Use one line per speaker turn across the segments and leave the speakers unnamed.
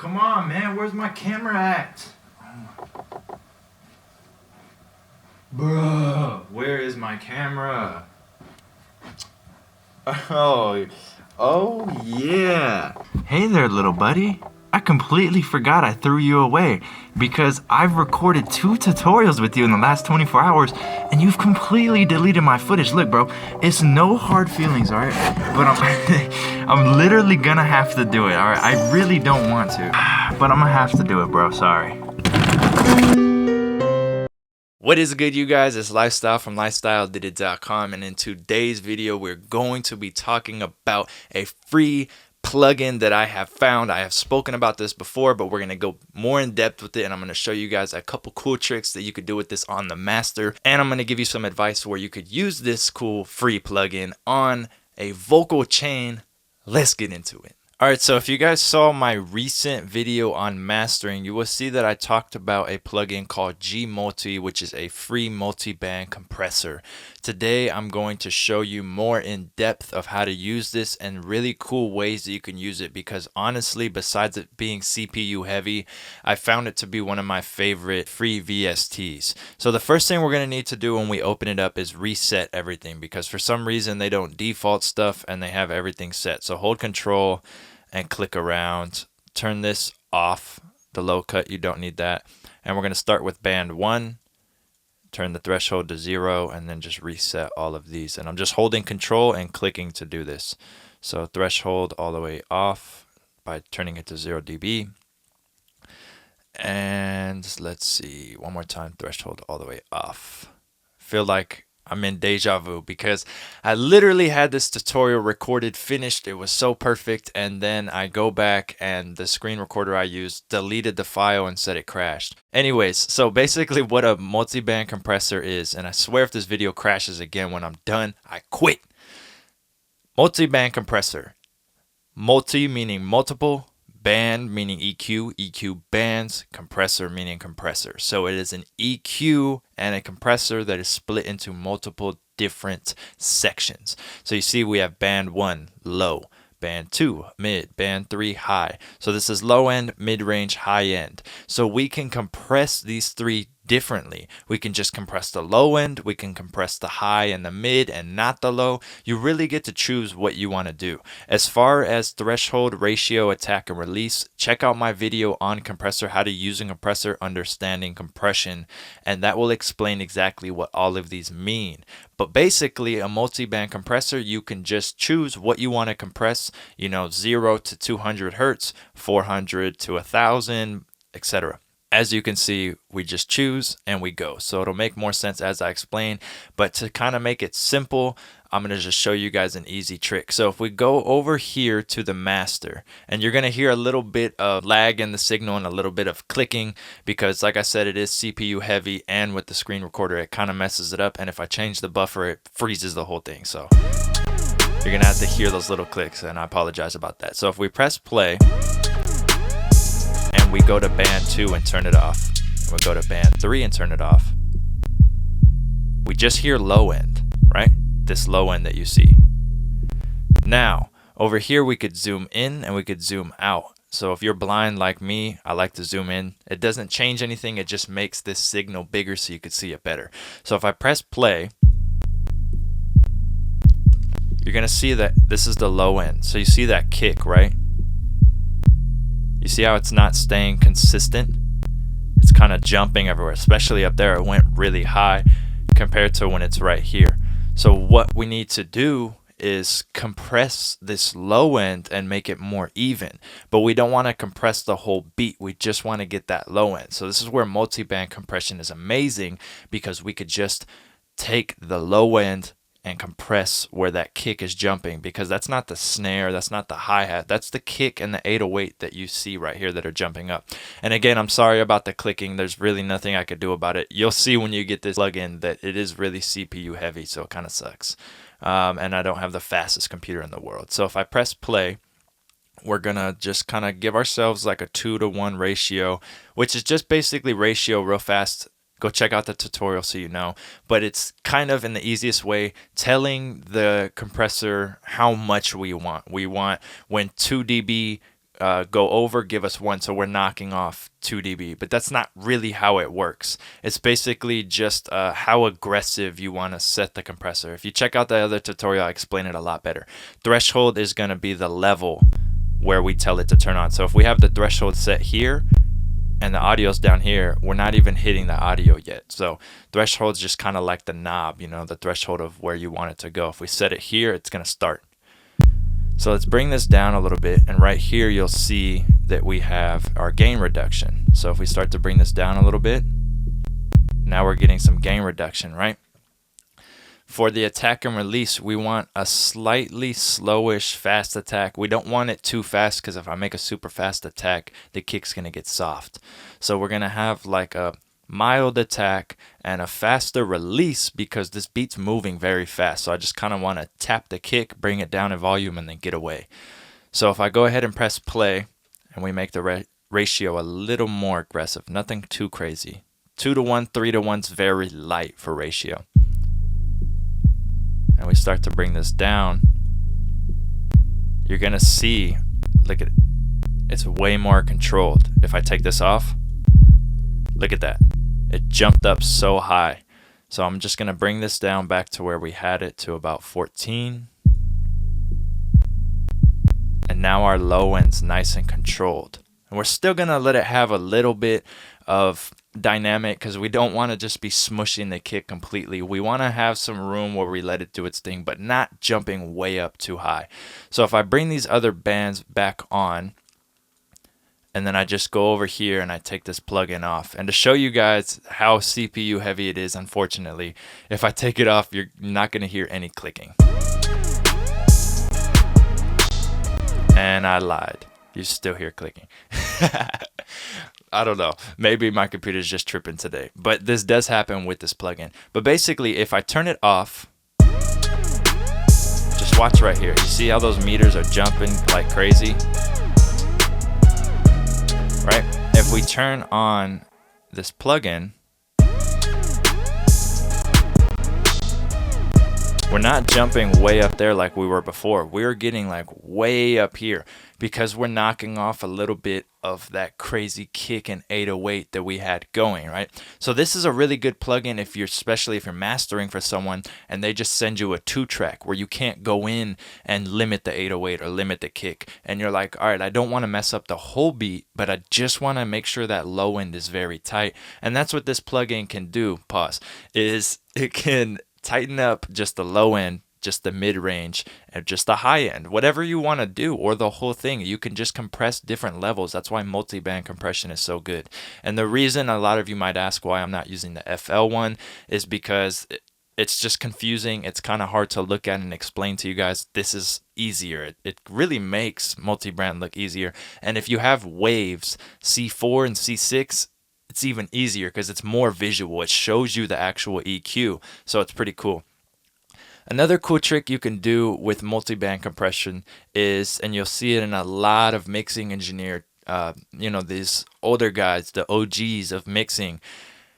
Come on, man. Where's my camera at? Bro, where is my camera? Oh yeah. Hey there, little buddy. I completely forgot I threw you away because I've recorded 2 tutorials with you in the last 24 hours and you've completely deleted my footage. Look, bro, it's no hard feelings, all right? But I'm literally gonna have to do it, all right? I really don't want to, but I'm gonna have to do it, bro. Sorry. What is good, you guys? It's Lifestyle from LifestyleDidIt.com, and in today's video we're going to be talking about a free plugin that I have found. I have spoken about this before, but we're going to go more in depth with it, and I'm going to show you guys a couple cool tricks that you could do with this on the master, and I'm going to give you some advice where you could use this cool free plugin on a vocal chain. Let's get into it. Alright, so if you guys saw my recent video on mastering, you will see that I talked about a plugin called G-Multi, which is a free multi-band compressor. Today I'm going to show you more in depth of how to use this and really cool ways that you can use it, because honestly, besides it being CPU heavy, I found it to be one of my favorite free VSTs. So the first thing we're going to need to do when we open it up is reset everything, because for some reason they don't default stuff and they have everything set. So hold control and click around, turn this off, the low cut, you don't need that. And we're going to start with band 1, turn the threshold to 0, and then just reset all of these. And I'm just holding control and clicking to do this. So threshold all the way off by turning it to 0 dB. And let's see, one more time, threshold all the way off. Feel like I'm in deja vu because I literally had this tutorial recorded, finished, it was so perfect, and then I go back and the screen recorder I used deleted the file and said it crashed. Anyways, so basically what a multi-band compressor is, and I swear if this video crashes again when I'm done, I quit. Multi-band compressor. Multi meaning multiple, band meaning EQ, EQ bands, compressor meaning compressor. So it is an EQ and a compressor that is split into multiple different sections. So you see we have band 1, low, band 2, mid, band 3, high. So this is low end, mid range, high end. So we can compress these 3 differently. We can just compress the low end, we can compress the high and the mid and not the low. You really get to choose what you want to do. As far as threshold, ratio, attack, and release, check out my video on compressor, how to use a compressor, understanding compression, and that will explain exactly what all of these mean. But basically, a multi-band compressor, you can just choose what you want to compress, 0 to 200 hertz, 400 to 1000, etc. As you can see, we just choose and we go. So it'll make more sense as I explain, but to kind of make it simple, I'm going to just show you guys an easy trick. So if we go over here to the master, and you're going to hear a little bit of lag in the signal and a little bit of clicking, because like I said, it is CPU heavy, and with the screen recorder, it kind of messes it up. And if I change the buffer, it freezes the whole thing. So you're going to have to hear those little clicks, and I apologize about that. So if we press play, and we go to band 2 and turn it off, and we go to band 3 and turn it off, we just hear low end, right? This low end that you see. Now, over here we could zoom in and we could zoom out. So if you're blind like me, I like to zoom in. It doesn't change anything, it just makes this signal bigger so you could see it better. So if I press play, you're gonna see that this is the low end. So you see that kick, right? You see how it's not staying consistent? It's kind of jumping everywhere, especially up there. It went really high compared to when it's right here. So what we need to do is compress this low end and make it more even. But we don't want to compress the whole beat. We just want to get that low end. So this is where multi-band compression is amazing, because we could just take the low end and compress where that kick is jumping, because that's not the snare, that's not the hi-hat, that's the kick and the 808 that you see right here that are jumping up. And again, I'm sorry about the clicking, there's really nothing I could do about it. You'll see when you get this plugin that it is really CPU heavy, so it kind of sucks. And I don't have the fastest computer in the world. So if I press play, we're gonna just kind of give ourselves like a 2-to-1 ratio, which is just basically ratio real fast. Go check out the tutorial so you know. But it's kind of in the easiest way telling the compressor how much we want. We want when 2 dB go over, give us 1, so we're knocking off 2 dB. But that's not really how it works. It's basically just how aggressive you want to set the compressor. If you check out the other tutorial, I explain it a lot better. Threshold is going to be the level where we tell it to turn on. So if we have the threshold set here and the audio's down here, we're not even hitting the audio yet. So threshold's just kind of like the knob, you know, the threshold of where you want it to go. If we set it here, it's going to start. So let's bring this down a little bit, and right here you'll see that we have our gain reduction. So if we start to bring this down a little bit, now we're getting some gain reduction, right? For the attack and release, we want a slightly slowish fast attack. We don't want it too fast, because if I make a super fast attack, the kick's going to get soft. So we're going to have like a mild attack and a faster release, because this beat's moving very fast. So I just kind of want to tap the kick, bring it down in volume, and then get away. So if I go ahead and press play and we make the ratio a little more aggressive, nothing too crazy. 2-to-1, 3-to-1's very light for ratio. And we start to bring this down, you're going to see, look at it, it's way more controlled. If I take this off, look at that. It jumped up so high. So I'm just going to bring this down back to where we had it, to about 14. And now our low end's nice and controlled. And we're still going to let it have a little bit of dynamic, because we don't want to just be smushing the kick completely. We want to have some room where we let it do its thing, but not jumping way up too high. So if I bring these other bands back on, and then I just go over here and I take this plugin off. And to show you guys how CPU heavy it is, unfortunately, if I take it off, you're not going to hear any clicking. And I lied. You still hear clicking. I don't know. Maybe my computer's just tripping today. But this does happen with this plugin. But basically, if I turn it off, just watch right here. You see how those meters are jumping like crazy? Right? If we turn on this plugin, we're not jumping way up there like we were before. We're getting like way up here, because we're knocking off a little bit of that crazy kick and 808 that we had going, right? So this is a really good plugin if you're, especially if you're mastering for someone and they just send you a 2-track where you can't go in and limit the 808 or limit the kick. And you're like, all right, I don't want to mess up the whole beat, but I just want to make sure that low end is very tight. And that's what this plugin can do, is it can tighten up just the low end, just the mid-range, and just the high end, whatever you want to do, or the whole thing. You can just compress different levels. That's why multi-band compression is so good. And the reason a lot of you might ask why I'm not using the FL one is because it's just confusing. It's kind of hard to look at and explain to you guys. This is easier. It really makes multi-band look easier. And if you have waves, C4 and C6, it's even easier because it's more visual. It shows you the actual EQ, so it's pretty cool. Another cool trick you can do with multi-band compression is, and you'll see it in a lot of mixing engineer, these older guys, the OGs of mixing,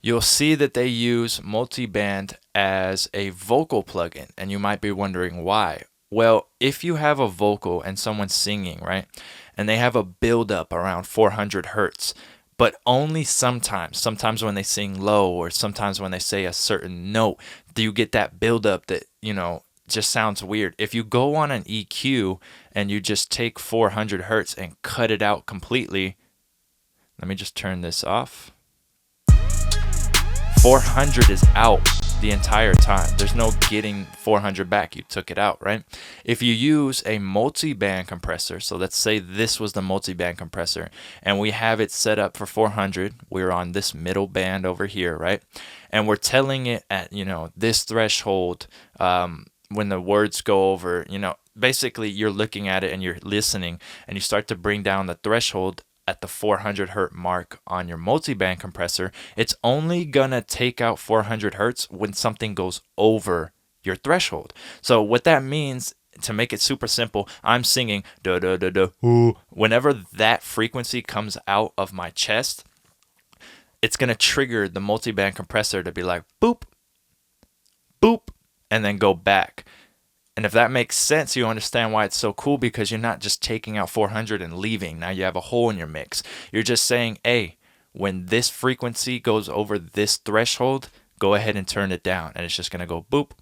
you'll see that they use multi-band as a vocal plugin, and you might be wondering why. Well, if you have a vocal and someone's singing, right, and they have a build-up around 400 hertz, but only sometimes when they sing low, or sometimes when they say a certain note, do you get that buildup that, just sounds weird. If you go on an EQ and you just take 400 hertz and cut it out completely, let me just turn this off. 400 is out the entire time. There's no getting 400 back. You took it out, right? If you use a multi-band compressor, so let's say this was the multi-band compressor, and we have it set up for 400. We're on this middle band over here, right? And we're telling it at, this threshold, when the words go over, basically you're looking at it and you're listening, and you start to bring down the threshold at the 400 hertz mark on your multi-band compressor. It's only gonna take out 400 hertz when something goes over your threshold. So what that means, to make it super simple, I'm singing da da da da ooh. Whenever that frequency comes out of my chest, it's gonna trigger the multi-band compressor to be like boop, boop, and then go back. And if that makes sense, you understand why it's so cool, because you're not just taking out 400 and leaving. Now you have a hole in your mix. You're just saying, hey, when this frequency goes over this threshold, go ahead and turn it down. And it's just going to go boop.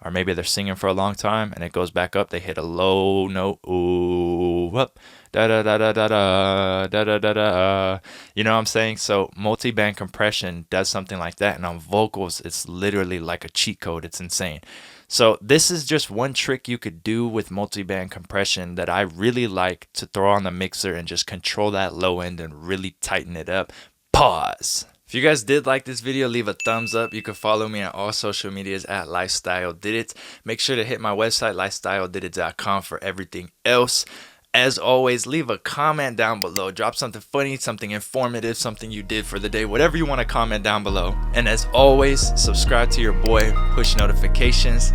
Or maybe they're singing for a long time and it goes back up. They hit a low note. Ooh, up. Da da da da da da da da da da. You know what I'm saying? So multi-band compression does something like that. And on vocals, it's literally like a cheat code. It's insane. So this is just one trick you could do with multi-band compression that I really like to throw on the mixer and just control that low end and really tighten it up. Pause. If you guys did like this video, leave a thumbs up. You can follow me on all social medias at Lifestyle Did It. Make sure to hit my website, lifestyledidit.com, for everything else. As always, leave a comment down below. Drop something funny, something informative, something you did for the day, whatever you want to comment down below. And as always, subscribe to your boy, push notifications.